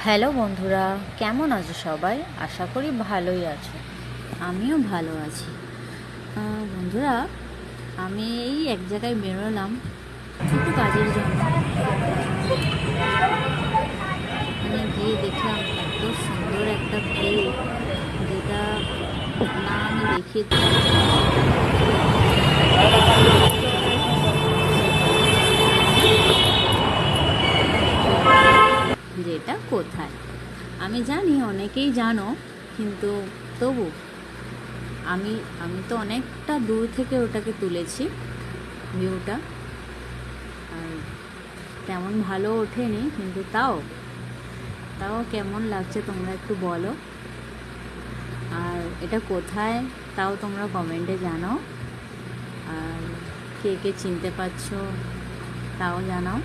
Hello বন্ধুরা, কেমন আছো সবাই? আশা করি ভালোই আছো। আমিও ভালো আছি। বন্ধুরা, আমি এই এক জায়গায় বেরোলাম একটু কাজের জন্য। মানে গিয়ে দেখলাম এত সুন্দর একটা ভিউ, যেটা না আমি দেখে যেটা কোথায় আমি জানি অনেকেই জানো, কিন্তু তবু আমি আমি তো অনেকটা দূর থেকে ওটাকে তুলেছি ভিউটা। আর তেমন ভালো ওঠেনি, কিন্তু তাও তাও কেমন লাগছে তোমরা একটু বলো। আর এটা কোথায় তাও তোমরা কমেন্টে জানাও। আর কে কে চিনতে পারছো তাও জানাও।